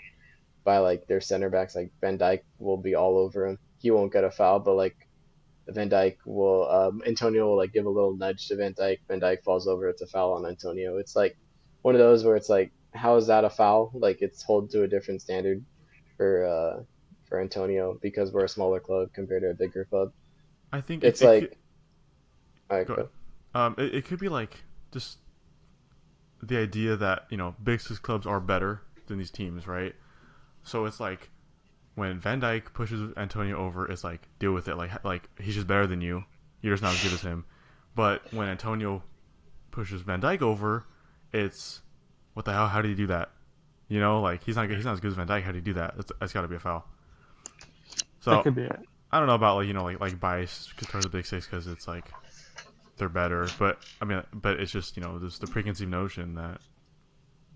by like their center backs. Like Van Dijk will be all over him. He won't get a foul, but like Van Dijk will Antonio will like give a little nudge to Van Dijk. Van Dijk falls over. It's a foul on Antonio. It's like one of those where it's like how is that a foul? Like it's held to a different standard for uh for Antonio because we're a smaller club compared to a bigger club. I think It's it could like, all right, go ahead. go. It could be like just the idea that Big Six clubs are better than these teams, right? So it's like when Van Dyke pushes Antonio over, it's like deal with it. Like he's just better than you. You're just not as good as him. But when Antonio pushes Van Dyke over, it's what the hell? How did he do that? Like he's not as good as Van Dyke. How did he do that? That's got to be a foul. That So could be it. I don't know about like bias towards the Big Six because it's like they're better, but I mean, but it's just this the preconceived notion that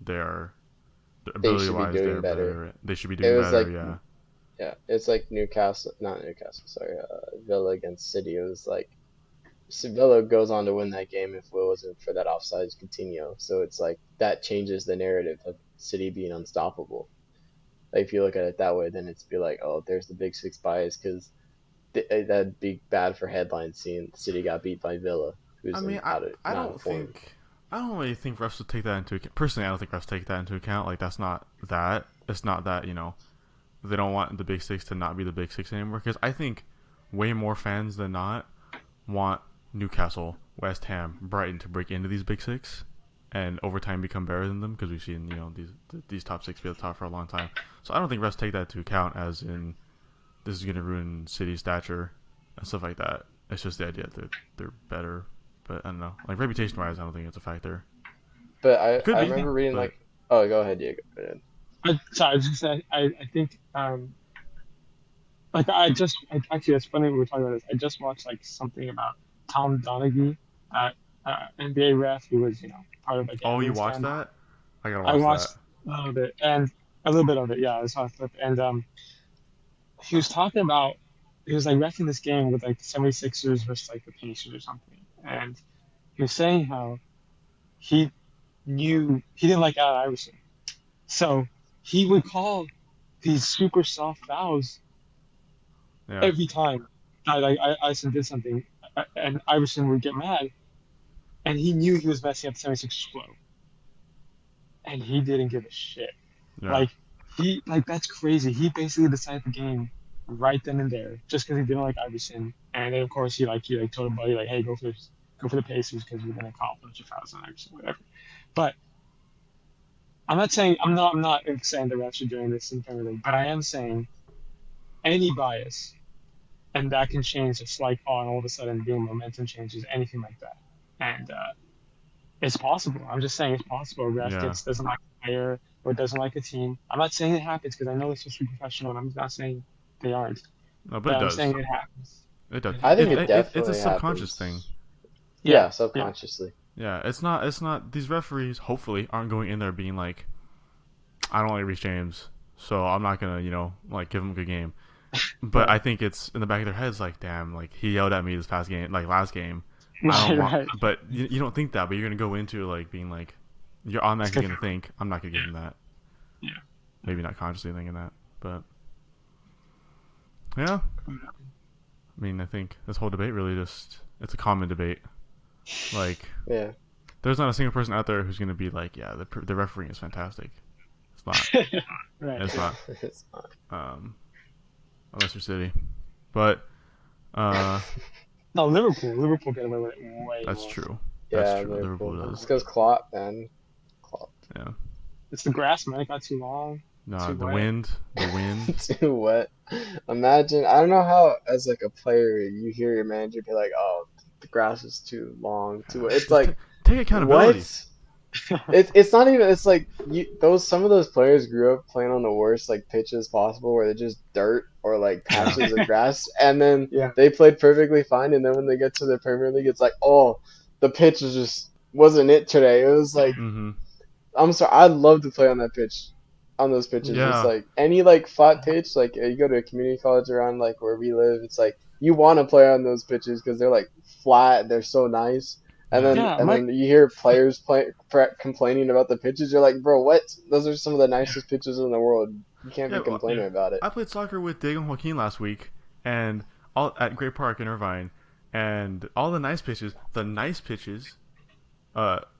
they are They ability should be wise doing they're better. better. They should be It doing was better. like, Yeah. yeah, it's like Newcastle, not Newcastle, sorry, Villa against City. It was like Villa goes on to win that game if it wasn't for that offsides Coutinho. So it's like that changes the narrative of City being unstoppable. Like if you look at it that way, then it's be like, oh, there's the Big Six bias because that'd be bad for headlines seeing City got beat by Villa, I who's mean, in out of I not in don't form. think I don't really think refs would take that into account. Personally, I don't think refs take that into account. Like that's not that. It's not that they don't want the Big Six to not be the Big Six anymore. Because I think way more fans than not want Newcastle, West Ham, Brighton to break into these Big Six, and over time become better than them. Because we've seen these top six be at the top for a long time. So I don't think refs take that into account as in this is going to ruin City's stature and stuff like that. It's just the idea that they're better. But I don't know. Like reputation wise, I don't think it's a factor. But Could I be, remember reading but like, oh, go ahead, Diego. Go ahead. Sorry, I was just saying, I think like actually that's funny we were talking about this. I just watched like something about Tom Donaghy, that NBA ref who was part of a oh, you gambling watched scandal. that? I gotta I watch that. watched a little bit and a little bit of it. Yeah, I saw a clip and he was talking about he was like refing this game with like the 76ers versus like the Pacers or something, and he was saying how he he didn't like Allen Iverson, so he would call these super soft fouls Yeah, every time. Iverson did something, and Iverson would get mad, and he knew he was messing up the 76ers flow, and he didn't give a shit. yeah. Like that's crazy. He basically decided the game right then and there just because he didn't like Iverson, and then of course he told a buddy like, hey, go for the Pacers because we're gonna call a bunch of fouls on Iverson, whatever. But I'm not saying the refs are doing this in front of them, but I am saying any bias and that can change a slight call and all of a sudden boom, momentum changes, anything like that. And it's possible. I'm just saying it's possible. A ref Yeah. doesn't like a player or doesn't like a team. I'm not saying it happens because I know it's supposed to be professional, and I'm not saying they aren't. No, but But it I'm does. saying it happens. It does. It I think happens. it It's a definitely subconscious thing. happens. Yeah, Yeah, yeah, subconsciously. Yeah, it's not. It's not. These referees hopefully aren't going in there being like, I don't like Reece James, so I'm not gonna like give him a good game. But right, I think it's in the back of their heads like, damn, like he yelled at me this past game, like last game. I don't right, want. right. But you don't think that, but you're gonna go into like being like, you're It's automatically good. gonna think I'm not gonna give him that. Yeah, Maybe not consciously thinking that, but yeah. I mean, I think this whole debate really just it's a common debate. Like, Yeah. there's not a single person out there who's gonna be like, yeah, the refereeing is fantastic. It's not. yeah. Right. It's not. It's not. Um, unless you're City, but uh, No, Liverpool get away with it way that's more. true. That's Yeah, true. Liverpool Liverpool. It's does. because Klopp, man. Klopp. Yeah. It's the grass, man. It got too long, No, too the wet. wind. The wind. Too wet. Imagine, I don't know how, as like a player, you hear your manager be like, "Oh, the grass is too long, too wet." It's Just like, take accountability. what? It's not even. It's like some of those players grew up playing on the worst like pitches possible, where they're just dirt or like Yeah. patches of grass, and then Yeah. they played perfectly fine, and then when they get to the Premier League, it's like, oh, the pitch was just wasn't it today. It was like, Mm-hmm. I'm sorry, I'd love to play on that pitch, on those pitches. Just Yeah. like any like flat pitch, like you go to a community college around like where we live, it's like you want to play on those pitches because they're like flat, they're so nice. And Yeah. then Yeah, and Mike. then you hear players complaining about the pitches. You're like, bro, what? Those are some of the nicest pitches in the world. You can't be Yeah. complaining about it. I played soccer with Diego and Joaquin last week, and all at Great Park in Irvine, and all the nice pitches,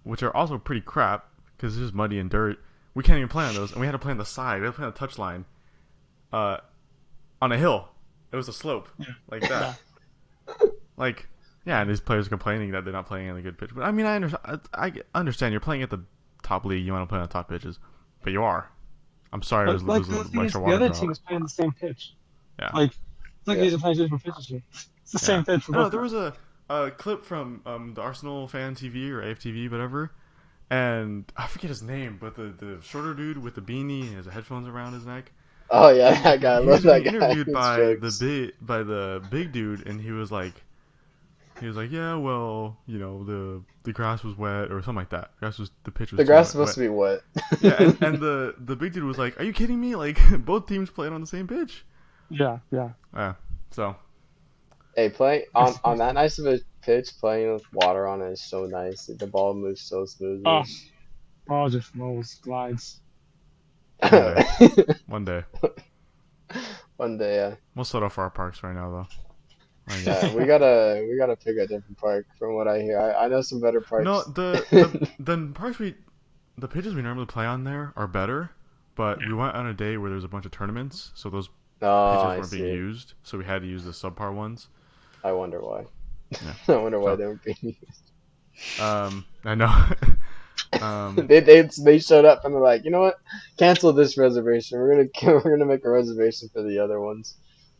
which are also pretty crap because it's just muddy and dirt. we can't even play on those, and we had to play on the side. We had to play on the touchline, on a hill. It was a slope like that. Like, yeah, and these players are complaining that they're not playing on a good pitch. But I mean, I understand you're playing at the top league. You want to play on the top pitches, but you are. I'm sorry, it was But like losing the the thing is, extra the water other drop. team is playing the same pitch. Yeah. Like it's like Yeah. these are playing different pitches here. It's the Yeah. same pitch for No, both. there was a clip from the Arsenal fan TV or AFTV, whatever, and I forget his name, but the shorter dude with the beanie and his headphones around his neck. Oh yeah, that guy. I He love was that being guy. interviewed His by jokes. the big dude, and he was like, yeah, well, the grass was wet or something like that. The pitch was The too grass is wet. supposed to be wet. Yeah, and the big dude was like, "Are you kidding me? Like both teams played on the same pitch." Yeah. Yeah. So Hey, playing on that nice of a pitch, playing with water on it is so nice. The ball moves so smoothly. Oh, ball just rolls, glides. one day One day, yeah. we'll settle for our parks right now, though. Yeah, we gotta pick a different park from what I hear. I know some better parks. No, the parks the pitches we normally play on there are better, but we went on a day where there's a bunch of tournaments, so those Oh, pitches I weren't being see. used, so we had to use the subpar ones. I wonder why. Yeah. I wonder why So- they weren't being used. I know. They showed up and they're like, you know what? Cancel this reservation. We're gonna make a reservation for the other ones.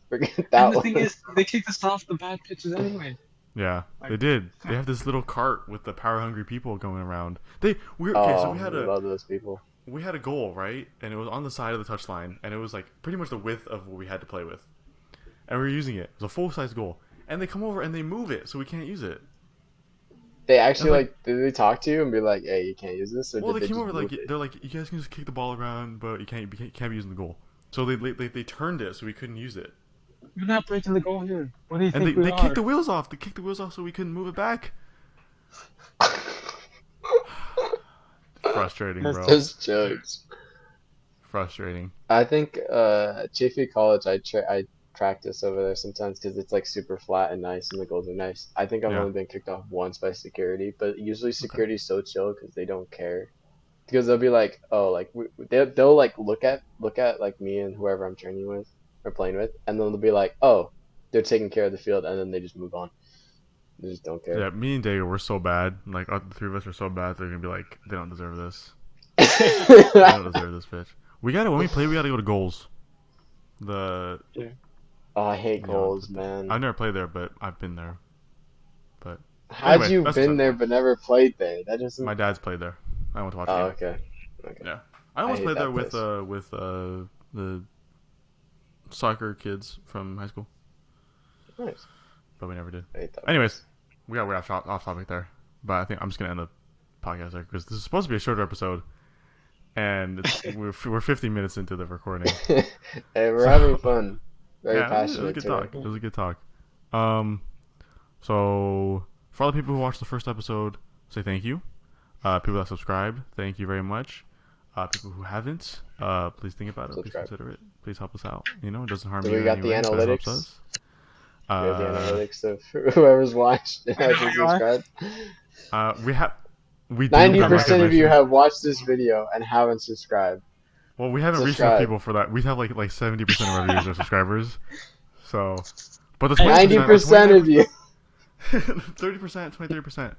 Forget that And the one. thing is, they kicked us off the bad pitches anyway. Yeah, they did. They have this little cart with the power hungry people going around. Okay, so Oh, we had I a love those people. goal, right? And it was on the side of the touchline, and it was like pretty much the width of what we had to play with. And we were using it. It was a full size goal. And they come over and they move it, so we can't use it. They actually That's did they talk to you and be like, hey, you can't use this? Or Well, did they they came just over move like it? they're like, you guys can just kick the ball around, but you can't be using the goal. So they turned it so we couldn't use it. We're not breaking the goal here. What do you And think they we are? kicked the wheels off. They kicked the wheels off so we couldn't move it back. Frustrating, That's bro. Just jokes. Frustrating. I think Chaffey College, I practice over there sometimes because it's like super flat and nice and the goals are nice. I think I've Yeah. only been kicked off once by security, but usually security's so chill because they don't care. Because they'll be like, oh, like they'll like look at like me and whoever I'm training with or playing with, and then they'll be like, oh, they're taking care of the field, and then they just move on. They just don't care. Yeah, me and Diego, we're so bad. Like, the three of us are so bad, they're gonna be like, they don't deserve this. They don't deserve this pitch. When we play, we gotta go to goals. Oh, I hate Yeah, goals, but man. I've never played there, but I've been there. But How'd anyway, you that's been the- there but never played there? That doesn't. my dad's played there. I went to watch Oh, a game. okay. Okay. Yeah, I almost hate played that there with place. the soccer kids from high school, Nice. but we never did. I hate that Anyways, place. we're off topic there, but I think I'm just gonna end the podcast there because this is supposed to be a shorter episode, and we're 50 minutes into the recording. Hey, we're So- having fun. Very Yeah, it was a passionate. good too. talk. It was a good talk. So for all the people who watched the first episode, say thank you. People that subscribed, thank you very much. People who haven't, please think about it. Subscribe. Please consider it. Please help us out. It doesn't harm Do you we in got any the way, but it helps analytics? us. We have the Uh, analytics of whoever's watched and I know hasn't you are. subscribed. We do 90% of you recognition. have watched this video and haven't subscribed. Well, we haven't reached enough subscribe. people for that. We have like 70% of our viewers are subscribers. So, but the 90% of you. 30%, 23%.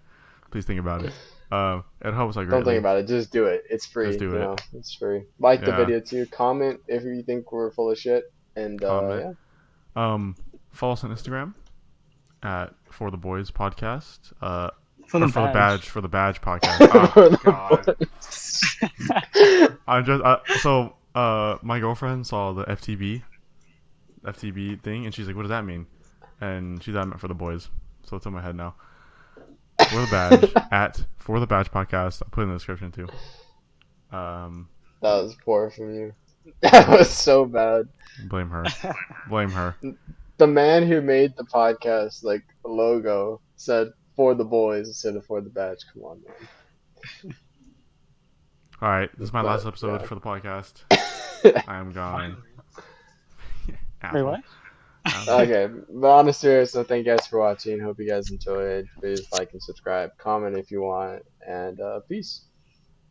Please think about it. It helps like Don't think about it. Just do it. It's free. Just do you it. know, it's free. Like the Yeah. video too. Comment if you think we're full of shit. And Comment. yeah. Follow us on Instagram at For the Boys Podcast. For Or the for the badge podcast. Oh, God. I'm just my girlfriend saw the FTB thing, and she's like, "What does that mean?" And she thought it meant for the boys, so it's in my head now. For the badge at For the Badge Podcast. I'll put it in the description too. That was poor from you. That was so bad. Blame her. Blame her. The man who made the podcast like logo said for the boys instead of for the badge. Come on, man. All right, this is my last But, episode yeah. for the podcast. I am gone. Wait, Asshole. what? Asshole. Okay, but on a serious note, thank you guys for watching. Hope you guys enjoyed. Please like and subscribe. Comment if you want. And peace.